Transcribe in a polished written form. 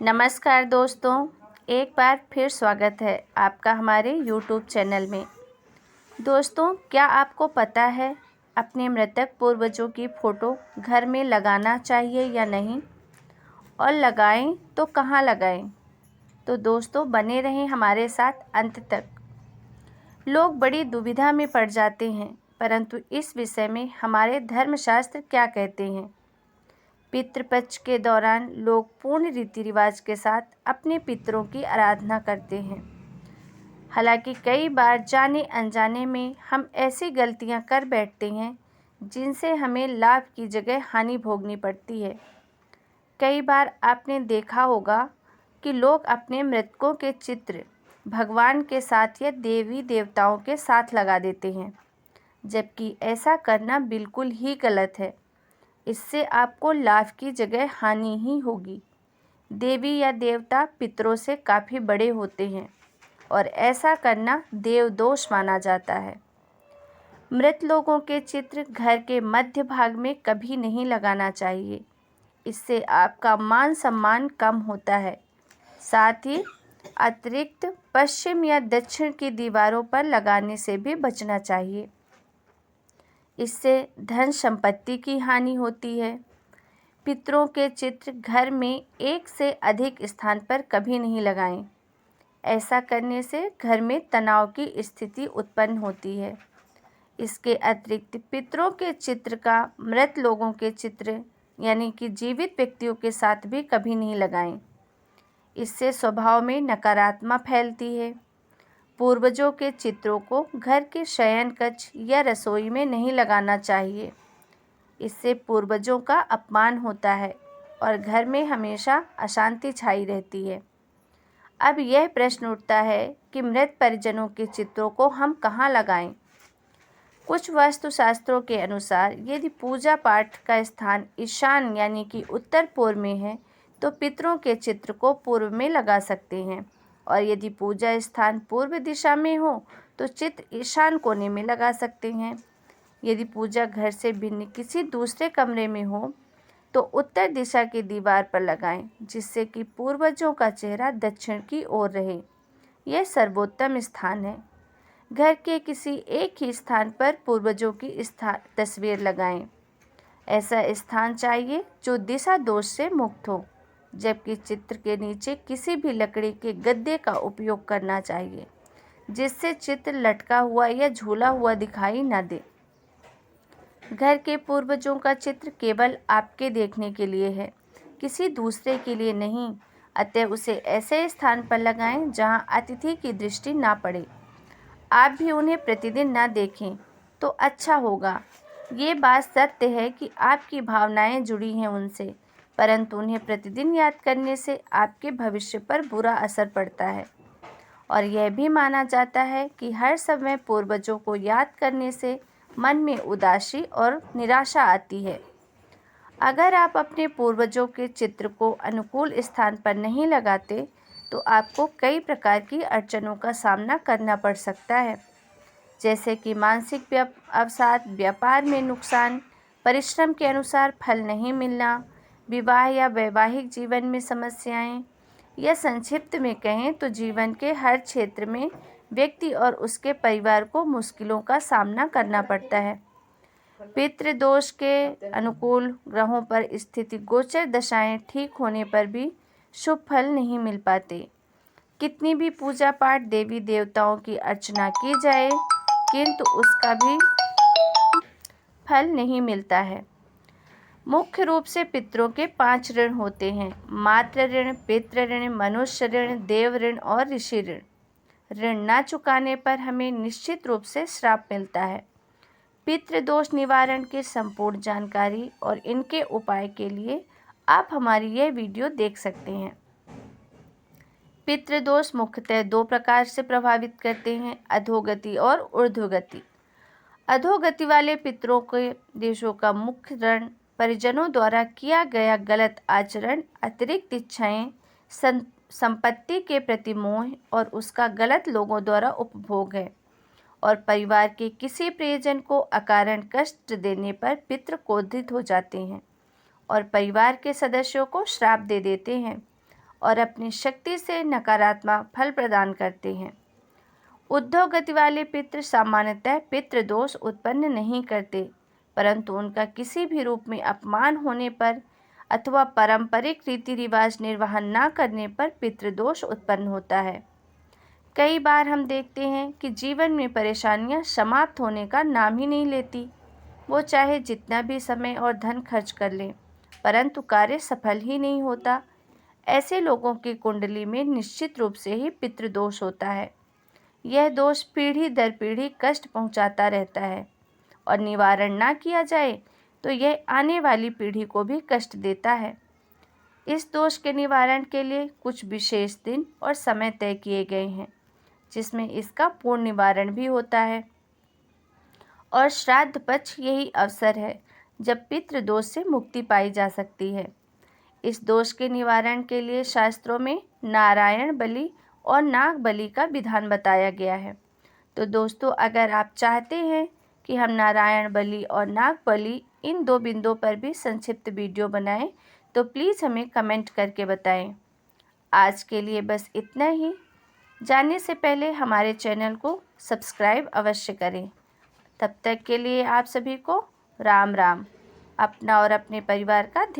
नमस्कार दोस्तों, एक बार फिर स्वागत है आपका हमारे YouTube चैनल में। दोस्तों, क्या आपको पता है अपने मृतक पूर्वजों की फ़ोटो घर में लगाना चाहिए या नहीं, और लगाएं तो कहाँ लगाएं? तो दोस्तों, बने रहें हमारे साथ अंत तक। लोग बड़ी दुविधा में पड़ जाते हैं, परंतु इस विषय में हमारे धर्मशास्त्र क्या कहते हैं। पितृपक्ष के दौरान लोग पूर्ण रीति रिवाज के साथ अपने पितरों की आराधना करते हैं। हालांकि कई बार जाने अनजाने में हम ऐसी गलतियां कर बैठते हैं जिनसे हमें लाभ की जगह हानि भोगनी पड़ती है। कई बार आपने देखा होगा कि लोग अपने मृतकों के चित्र भगवान के साथ या देवी देवताओं के साथ लगा देते हैं, जबकि ऐसा करना बिल्कुल ही गलत है। इससे आपको लाभ की जगह हानि ही होगी। देवी या देवता पितरों से काफ़ी बड़े होते हैं और ऐसा करना देवदोष माना जाता है। मृत लोगों के चित्र घर के मध्य भाग में कभी नहीं लगाना चाहिए। इससे आपका मान सम्मान कम होता है। साथ ही अतिरिक्त पश्चिम या दक्षिण की दीवारों पर लगाने से भी बचना चाहिए। इससे धन संपत्ति की हानि होती है। पितरों के चित्र घर में एक से अधिक स्थान पर कभी नहीं लगाएं। ऐसा करने से घर में तनाव की स्थिति उत्पन्न होती है। इसके अतिरिक्त पितरों के चित्र का मृत लोगों के चित्र यानी कि जीवित व्यक्तियों के साथ भी कभी नहीं लगाएं। इससे स्वभाव में नकारात्मक फैलती है। पूर्वजों के चित्रों को घर के शयन कक्ष या रसोई में नहीं लगाना चाहिए। इससे पूर्वजों का अपमान होता है और घर में हमेशा अशांति छाई रहती है। अब यह प्रश्न उठता है कि मृत परिजनों के चित्रों को हम कहाँ लगाएं? कुछ वास्तुशास्त्रों के अनुसार यदि पूजा पाठ का स्थान ईशान यानी कि उत्तर पूर्व में है तो पितरों के चित्र को पूर्व में लगा सकते हैं, और यदि पूजा स्थान पूर्व दिशा में हो तो चित्र ईशान कोने में लगा सकते हैं। यदि पूजा घर से भिन्न किसी दूसरे कमरे में हो तो उत्तर दिशा की दीवार पर लगाएं, जिससे कि पूर्वजों का चेहरा दक्षिण की ओर रहे। यह सर्वोत्तम स्थान है। घर के किसी एक ही स्थान पर पूर्वजों की तस्वीर लगाएं। ऐसा स्थान चाहिए जो दिशा दोष से मुक्त हो, जबकि चित्र के नीचे किसी भी लकड़ी के गद्दे का उपयोग करना चाहिए, जिससे चित्र लटका हुआ या झूला हुआ दिखाई न दे। घर के पूर्वजों का चित्र केवल आपके देखने के लिए है, किसी दूसरे के लिए नहीं। अतः उसे ऐसे स्थान पर लगाएं जहां अतिथि की दृष्टि ना पड़े। आप भी उन्हें प्रतिदिन ना देखें तो अच्छा होगा। ये बात सत्य है कि आपकी भावनाएं जुड़ी हैं उनसे, परंतु उन्हें प्रतिदिन याद करने से आपके भविष्य पर बुरा असर पड़ता है। और यह भी माना जाता है कि हर समय पूर्वजों को याद करने से मन में उदासी और निराशा आती है। अगर आप अपने पूर्वजों के चित्र को अनुकूल स्थान पर नहीं लगाते तो आपको कई प्रकार की अड़चनों का सामना करना पड़ सकता है, जैसे कि मानसिक अवसाद, व्यापार में नुकसान, परिश्रम के अनुसार फल नहीं मिलना, विवाह या वैवाहिक जीवन में समस्याएं, या संक्षिप्त में कहें तो जीवन के हर क्षेत्र में व्यक्ति और उसके परिवार को मुश्किलों का सामना करना पड़ता है। पितृदोष के अनुकूल ग्रहों पर स्थिति गोचर दशाएं ठीक होने पर भी शुभ फल नहीं मिल पाते। कितनी भी पूजा पाठ देवी देवताओं की अर्चना की जाए, किंतु उसका भी फल नहीं मिलता है। मुख्य रूप से पितरों के 5 ऋण होते हैं: मातृ ऋण, पितृ ऋण, मनुष्य ऋण, देव ऋण और ऋषि ऋण। ऋण न चुकाने पर हमें निश्चित रूप से श्राप मिलता है। पितृदोष निवारण की संपूर्ण जानकारी और इनके उपाय के लिए आप हमारी यह वीडियो देख सकते हैं। पितृदोष मुख्यतः 2 प्रकार से प्रभावित करते हैं: अधोगति और ऊर्ध्वगति। अधोगति वाले पितरों के देशों का मुख्य ऋण परिजनों द्वारा किया गया गलत आचरण, अतिरिक्त इच्छाएं, संपत्ति के प्रति मोह और उसका गलत लोगों द्वारा उपभोग है। और परिवार के किसी प्रियजन को अकारण कष्ट देने पर पितृ क्रोधित हो जाते हैं और परिवार के सदस्यों को श्राप दे देते हैं और अपनी शक्ति से नकारात्मक फल प्रदान करते हैं। ऊर्ध्व गति वाले पितृ सामान्यतः पितृदोष उत्पन्न नहीं करते, परंतु उनका किसी भी रूप में अपमान होने पर अथवा पारंपरिक रीति रिवाज निर्वहन न करने पर पितृदोष उत्पन्न होता है। कई बार हम देखते हैं कि जीवन में परेशानियां समाप्त होने का नाम ही नहीं लेती। वो चाहे जितना भी समय और धन खर्च कर लें, परंतु कार्य सफल ही नहीं होता। ऐसे लोगों की कुंडली में निश्चित रूप से ही पितृदोष होता है। यह दोष पीढ़ी दर पीढ़ी कष्ट पहुंचाता रहता है और निवारण ना किया जाए तो यह आने वाली पीढ़ी को भी कष्ट देता है। इस दोष के निवारण के लिए कुछ विशेष दिन और समय तय किए गए हैं, जिसमें इसका पूर्ण निवारण भी होता है। और श्राद्ध पक्ष यही अवसर है जब पितृ दोष से मुक्ति पाई जा सकती है। इस दोष के निवारण के लिए शास्त्रों में नारायण बलि और नाग बलि का विधान बताया गया है। तो दोस्तों, अगर आप चाहते हैं कि हम नारायण बलि और नाग बलि इन दो बिंदुओं पर भी संक्षिप्त वीडियो बनाएं, तो प्लीज़ हमें कमेंट करके बताएं। आज के लिए बस इतना ही। जानने से पहले हमारे चैनल को सब्सक्राइब अवश्य करें। तब तक के लिए आप सभी को राम राम। अपना और अपने परिवार का ध्यान